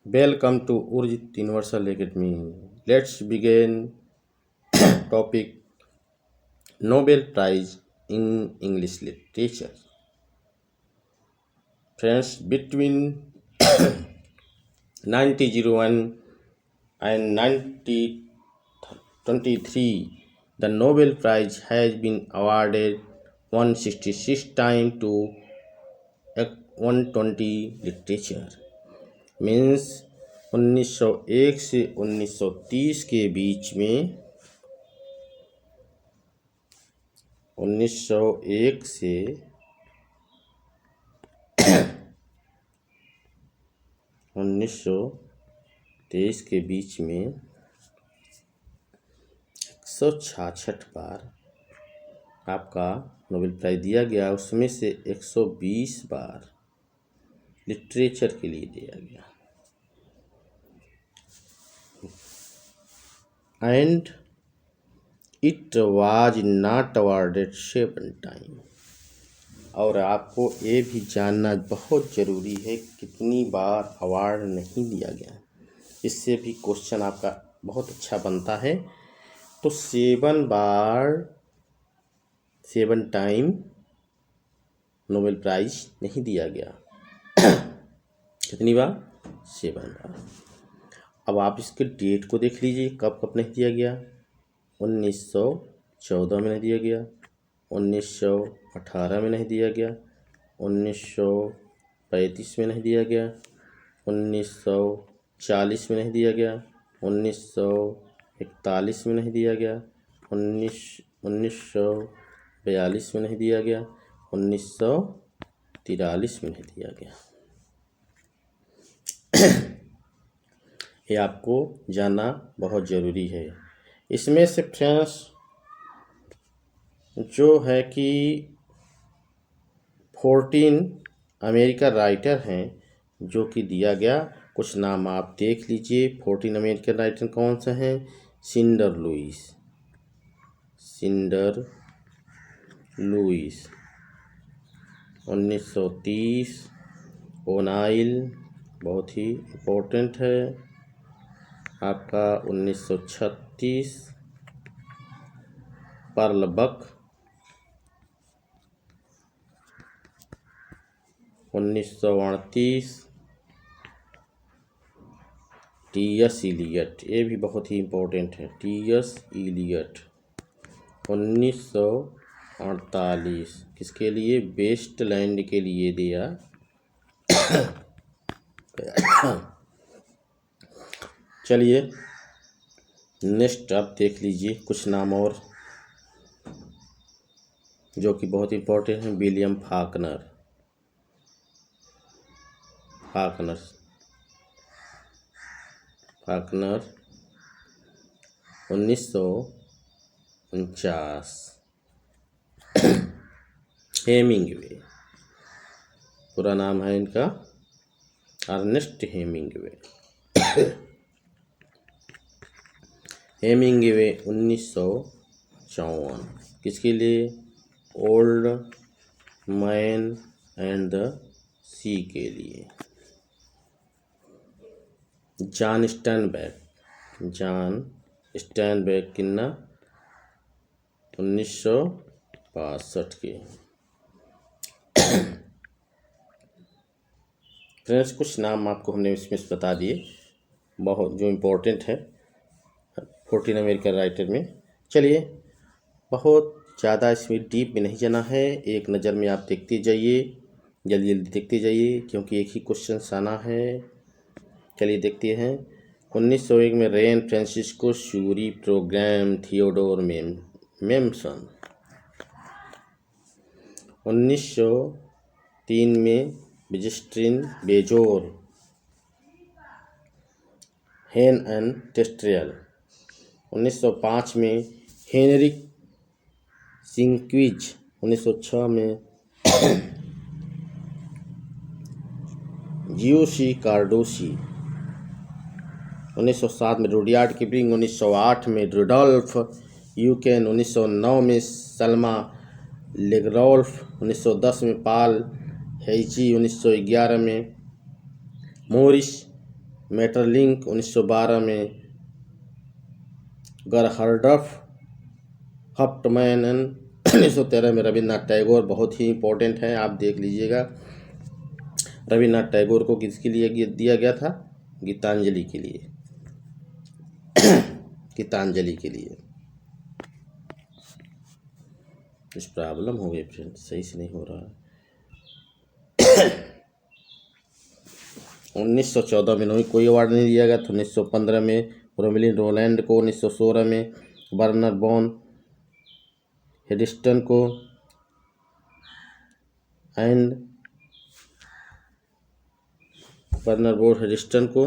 Welcome to Urjit Universal Academy. Let's begin topic Nobel Prize in English Literature. Friends, between 1901 and 1923, the Nobel Prize has been awarded 166 times to 120 literature. Means 1901 से 1930 के बीच में 1901 से 1923 के बीच में 166 बार आपका Nobel prize दिया गया। उसमें से 120 बार लिटरेचर के लिए दिया गया। And it was not awarded 7 time. और आपको ये भी जानना बहुत ज़रूरी है कितनी बार अवार्ड नहीं दिया गया। इससे भी क्वेश्चन आपका बहुत अच्छा बनता है। तो 7 बार 7 टाइम नोबेल प्राइज नहीं दिया गया। कितनी बार? 7 बार। अब आप इसके डेट को देख लीजिए, कब कब नहीं दिया गया। 1914 में नहीं दिया गया, 1918 में नहीं दिया गया, 1935 में नहीं दिया गया, 1940 में नहीं दिया गया, 1941 में नहीं दिया गया, 1942 में नहीं दिया गया, 1943 में नहीं दिया गया। ये आपको जानना बहुत ज़रूरी है। इसमें से फ्रेंड्स जो है कि 14 अमेरिकन राइटर हैं जो कि दिया गया। कुछ नाम आप देख लीजिए। 14 अमेरिकन राइटर कौन से हैं? सिंडर लुइस 1930, ओनाइल बहुत ही इम्पोर्टेंट है आपका 1936, पर्ल बक 1938, टी.एस. इलियट, ये भी बहुत ही इम्पोर्टेंट है। टी.एस. इलियट 1948 किसके लिए? वेस्टलैंड के लिए दिया। चलिए नेक्स्ट आप देख लीजिए कुछ नाम और जो कि बहुत इम्पोर्टेंट है। विलियम फाकनर 1949। हेमिंगवे, पूरा नाम है इनका अर्नेस्ट हेमिंगवे। हेमिंगवे 1954 किसके लिए? ओल्ड मैन एंड द सी के लिए। जॉन स्टैनबैक किन्ना 1962 के। फ्रेंड्स कुछ नाम आपको हमने इसमें से बता दिए बहुत जो इम्पोर्टेंट है 14 अमेरिकन राइटर में। चलिए बहुत ज़्यादा इसमें डीप में नहीं जाना है। एक नज़र में आप देखते जाइए, जल्दी जल्दी देखते जाइए क्योंकि एक ही क्वेश्चन आना है। चलिए देखते हैं। 1901 में Rene Francois Sully Prudhomme Theodor Mommsen. 1903 में विजिस्ट्रिन बेजोर हेन एंड टेस्ट्रियल। 1905 में हेनरिक सिंक्विज। 1906 में जियोसी कार्डोसी। 1907 में रुडयार्ड किपलिंग। 1908 में रुडोल्फ यूकेन। 1909 में सल्मा लेग्रॉल्फ। 1910 में पॉल हेजी। 1911 में मोरिस मेटरलिंक 1912 में, गरहर्डफ हफ्टमैन 1913 में, रविन्द्रनाथ टैगोर बहुत ही इम्पोर्टेंट है, आप देख लीजिएगा। रविन्द्रनाथ टैगोर को किसके लिए दिया गया था? गीतांजलि के लिए। गीतांजलि के लिए। कुछ प्रॉब्लम हो गई फ्रेंड, सही से नहीं हो रहा है। 1914 में नोबेल कोई अवार्ड नहीं दिया गया था। 1915 में रोमिलिन रोलैंड को, 1916 में बर्नर बॉन हेडिस्टन को, एंड बर्नर बॉन हेडिस्टन को,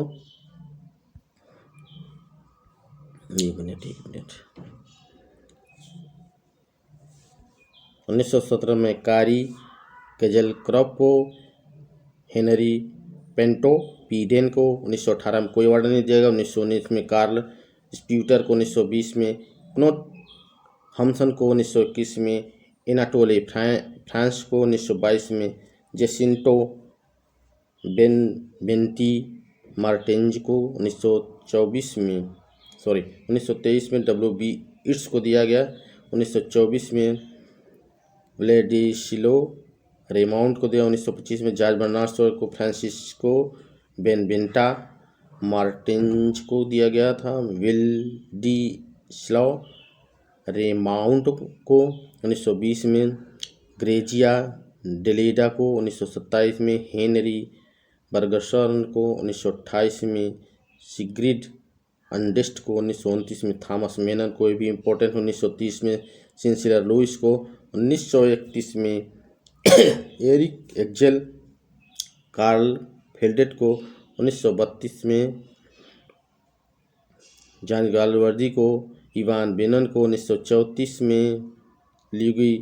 एक मिनट 1917 में कारी केजलक्रॉप को, हेनरी पेंटो पीडेन को। 1918 में कोई अवार्ड नहीं दिया गया। 1919 में कार्ल स्प्यूटर को, 1920 में क्नोट हमसन को, 1921 में एनाटोले फ्रांस को, 1922 में जेसिंटो बेंटी मार्टेंज को, 1923 में WB इट्स को दिया गया। 1924 में व्लेडिस्लो रेमाउंट को दिया। 1925 में जॉर्ज बर्नार्ड शॉ को, फ्रांसिस्को बेनवेंटा मार्टिन्ज को दिया गया था। व्लेडिस्लो रेमाउंट को 1920 में, ग्रेजिया डेलेडा को 1927 में, हेनरी बर्गसर्न को 1928 में, सिग्रिड अंडेस्ट को 1929 में, थॉमस मेनन को भी इम्पोर्टेंट 1930 में, सिंसिलर लुइस को 1931 में, एरिक एक्जेल कार्ल फेल्डेट को 1932 में, जॉन गालवर्दी को, इवान बेनन को 1934 में, ल्यूगी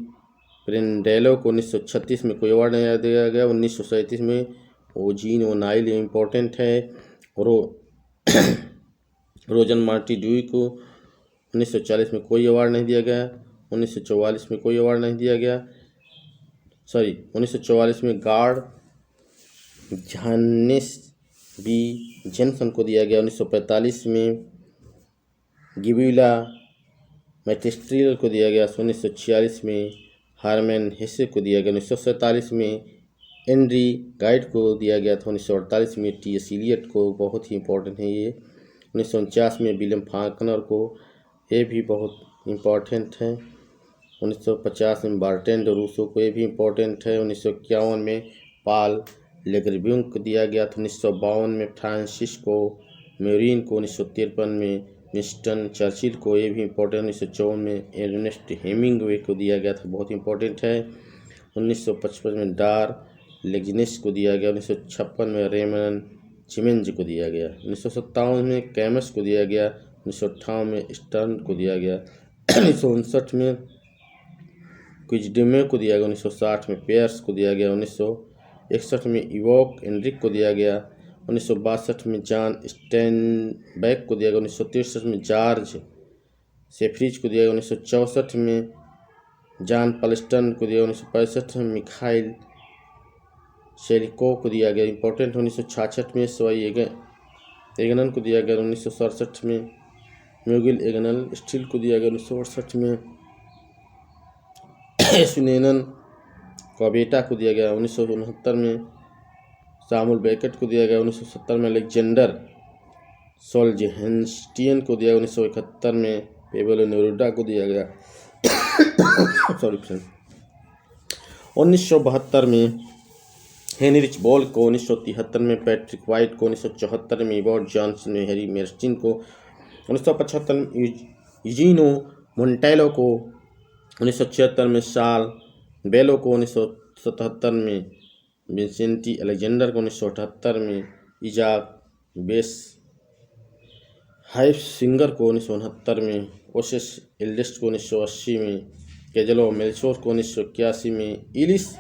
प्रेंडेलो को 1936 में कोई अवार्ड नहीं दिया गया। 1937 में ओजीन ओनाइल इम्पोर्टेंट है। रोजन मार्टी ड्यूई को 1940 में कोई अवार्ड नहीं दिया गया। 1944 में कोई अवार्ड नहीं दिया गया। 1944 में गार्ड जॉनेस बी जेनसन को दिया गया। 1945 में गिब्यूला मैटेस्ट्रियल को दिया गया। 1946 में हारमैन हेसे को दिया गया। 1947 में एंड्री गाइड को दिया गया था। 1948 में T.S. इलियट को, बहुत ही इम्पोर्टेंट है ये। 1949 में विलियम फाल्कनर को, ये भी बहुत इम्पोर्टेंट है। 1950 में बर्ट्रैंड रूसो को, ये भी इम्पोर्टेंट है। 1951 में पॉल लेग्रेब्यून को दिया गया था। 1952 में फ्रांसिस्को मेरीन को, 1953 में विंस्टन चर्चिल को, ये भी इम्पोर्टेंट। 1954 में एर्नेस्ट हेमिंगवे को दिया गया था, बहुत इम्पोर्टेंट है। 1955 में डार लेगिनेस को दिया गया। 1956 में रेमन चिमेंज को दिया गया। 1957 में कैमस को दिया गया। 1958 में स्टर्न को दिया गया। 1959 में क्विजडेमे को दिया गया। 1960 में पेयर्स को दिया गया। 1961 में इवोक एनरिक को दिया गया। 1962 में जॉन स्टेनबैक को दिया गया। 1963 में जॉर्ज सेफ्रिज को दिया गया। 1964 में जॉन पलस्टन को दिया। 1965 में मिखाइल शेलिको को दिया गया, इम्पोर्टेंट। 1966 में स्वाई एगनन को दिया गया। 1967 में म्यूगिल एगनल स्टील को दिया गया। 1968 में सुनेनन कॉबेटा को दिया गया। 1969 में सामुल बेकेट को दिया गया। 1970 में अलेक्जेंडर सोल्जेहेंस्टियन को दिया गया। 1971 में पेबलो नेरुडा को दिया गया। 1972 में हेनरिच बॉल को, 1973 में पैट्रिक वाइट को, 1974 में इवॉर्ड जॉनसन ने हैरी मेरस्टिन को, 1975 में यूजीनो मोंटेलो को, 1976 में साल बेलो को, 1977 में विंसेंटी अलेक्जेंडर को, 1978 में इजाक बेस हाइफ सिंगर को, 1969 में ओसेस एल्डेस्ट को, 1980 में केजलो मेल्चोर को, 1981 में इलिस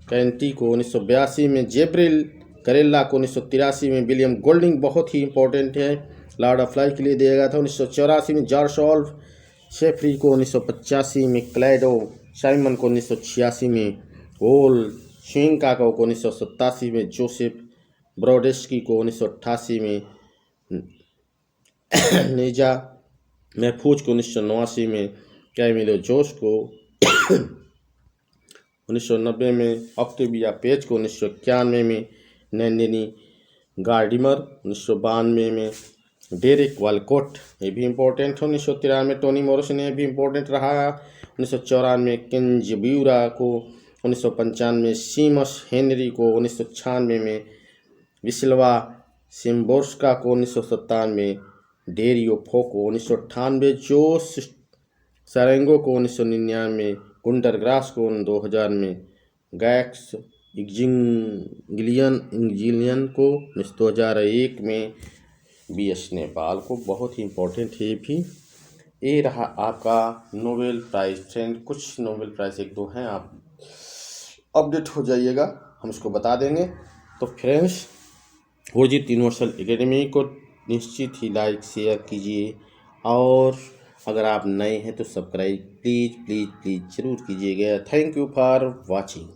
कैंटी को, 1982 में जेब्रिल करेला को, 1983 में विलियम गोल्डिंग, बहुत ही इंपॉर्टेंट है, लॉर्ड ऑफ लाइफ के लिए दिया गया था। 1984 में जॉर्ज ऑल्फ शेफरी को, 1985 में क्लैडो साइमन को, 1986 में ओल शिंकाको को, 1987 में जोसेफ ब्रॉडेस्की को 1988 में, नेजा महफूज को 1989 में, कैमिलो जोश को 1990 में, ऑक्टेविया पेज को 1991 में, नैंडिनी गार्डिमर 1992 में, डेरिक वालकोट ये भी इम्पोर्टेंट है 1993 में, टोनी मॉरिसन ये भी इम्पोर्टेंट रहा 1994 केन जब्यूरा को 1995 में, सीमस हेनरी को 1996 में, विस्लवा सिम्बोर्स्का को 1997 में, डेरियो फो को 1998, जोस सारेंगो को 1999 में, गुंटर ग्रास को 2000 में, गैक्स इंगिलियन को 2001 में, BS नेपाल को। बहुत ही इम्पोर्टेंट है भी। ये रहा आपका नोबेल प्राइज़ फ्रेंड। कुछ नोबेल प्राइज़ 1-2 हैं, आप अपडेट हो जाइएगा, हम उसको बता देंगे। तो फ्रेंड्स, उर्जित यूनिवर्सल एकेडमी को निश्चित ही लाइक शेयर कीजिए, और अगर आप नए हैं तो सब्सक्राइब प्लीज़ ज़रूर कीजिएगा। Thank you for watching.